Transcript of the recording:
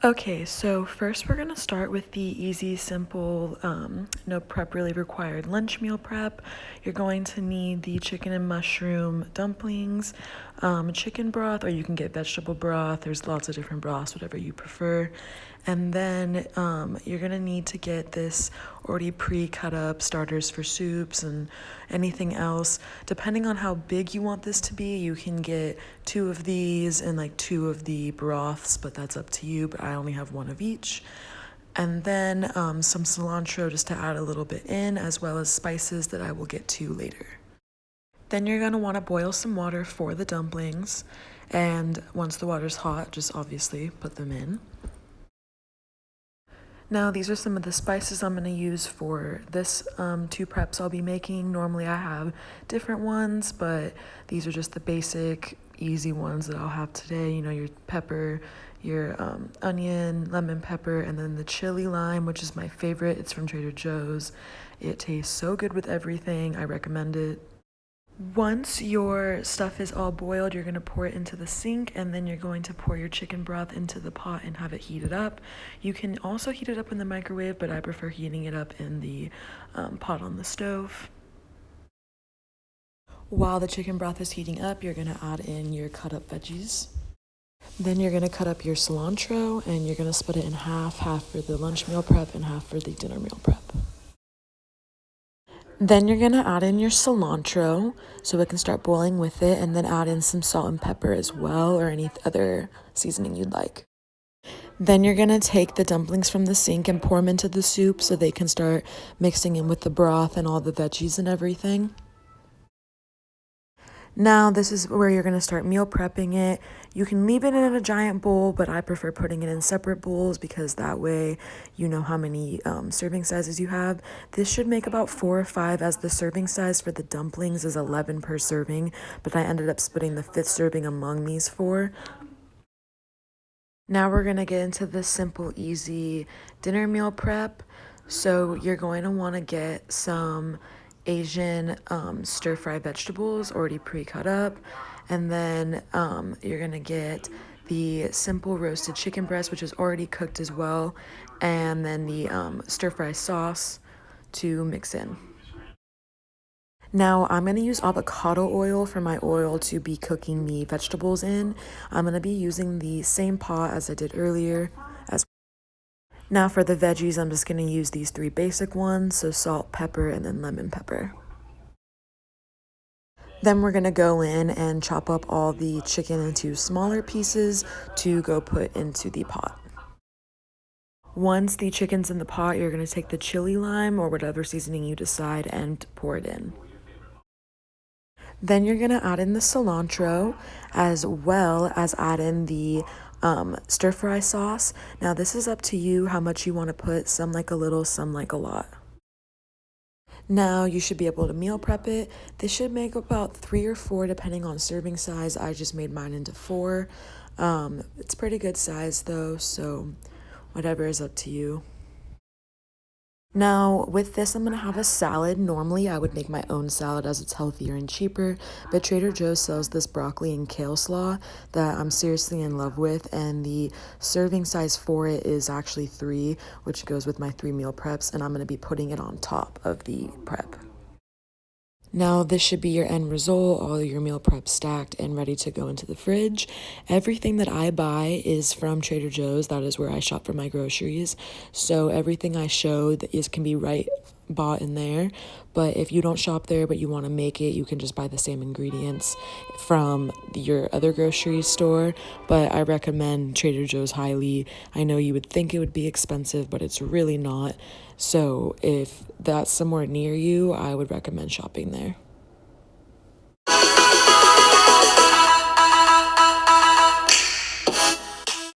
Okay, so first we're gonna start with the easy, simple, no prep really required lunch meal prep. You're going to need the chicken and mushroom dumplings, chicken broth, or you can get vegetable broth. There's lots of different broths, whatever you prefer. And then you're gonna need to get this already pre-cut up starters for soups and anything else. Depending on how big you want this to be, you can get 2 of these and like 2 of the broths, but that's up to you. But I only have 1 of each. And then some cilantro just to add a little bit in, as well as spices that I will get to later. Then you're gonna wanna boil some water for the dumplings. And once the water's hot, just obviously put them in. Now, these are some of the spices I'm going to use for this 2 preps I'll be making. Normally I have different ones, but these are just the basic, easy ones that I'll have today. You know, your pepper, your onion, lemon pepper, and then the chili lime, which is my favorite. It's from Trader Joe's. It tastes so good with everything. I recommend it. Once your stuff is all boiled, you're going to pour it into the sink, and then you're going to pour your chicken broth into the pot and have it heated up. You can also heat it up in the microwave, but I prefer heating it up in the pot on the stove. While the chicken broth is heating up, you're going to add in your cut up veggies. Then you're going to cut up your cilantro, and you're going to split it in half for the lunch meal prep and half for the dinner meal prep. Then you're going to add in your cilantro so it can start boiling with it, and then add in some salt and pepper as well, or any other seasoning you'd like. Then you're going to take the dumplings from the sink and pour them into the soup so they can start mixing in with the broth and all the veggies and everything. Now this is where you're going to start meal prepping it. You can leave it in a giant bowl, but I prefer putting it in separate bowls because that way you know how many serving sizes you have. This should make about 4 or 5, as the serving size for the dumplings is 11 per serving, but I ended up splitting the 5th serving among these 4. Now we're going to get into the simple, easy dinner meal prep. So you're going to want to get some Asian stir-fry vegetables already pre-cut up, and then you're gonna get the simple roasted chicken breast, which is already cooked as well, and then the stir-fry sauce to mix in. Now I'm going to use avocado oil for my oil to be cooking the vegetables in. I'm going to be using the same pot as I did earlier. Now for the veggies, I'm just going to use these 3 basic ones, so salt, pepper, and then lemon pepper. Then we're going to go in and chop up all the chicken into smaller pieces to go put into the pot. Once the chicken's in the pot, you're going to take the chili lime or whatever seasoning you decide and pour it in. Then you're going to add in the cilantro, as well as add in the stir-fry sauce. Now this is up to you how much you want to put, some like a little, some like a lot. Now you should be able to meal prep it. This should make about 3 or 4 depending on serving size. I just made mine into 4. It's pretty good size though, so whatever is up to you. Now, with this, I'm going to have a salad. Normally, I would make my own salad as it's healthier and cheaper, but Trader Joe's sells this broccoli and kale slaw that I'm seriously in love with, and the serving size for it is actually 3, which goes with my 3 meal preps, and I'm going to be putting it on top of the prep. Now this should be your end result, all your meal prep stacked and ready to go into the fridge. Everything that I buy is from Trader Joe's. That is where I shop for my groceries. So everything I showed can be bought in there. But if you don't shop there but you want to make it, you can just buy the same ingredients from your other grocery store. But I recommend Trader Joe's highly. I know you would think it would be expensive, but it's really not. So if that's somewhere near you, I would recommend shopping there.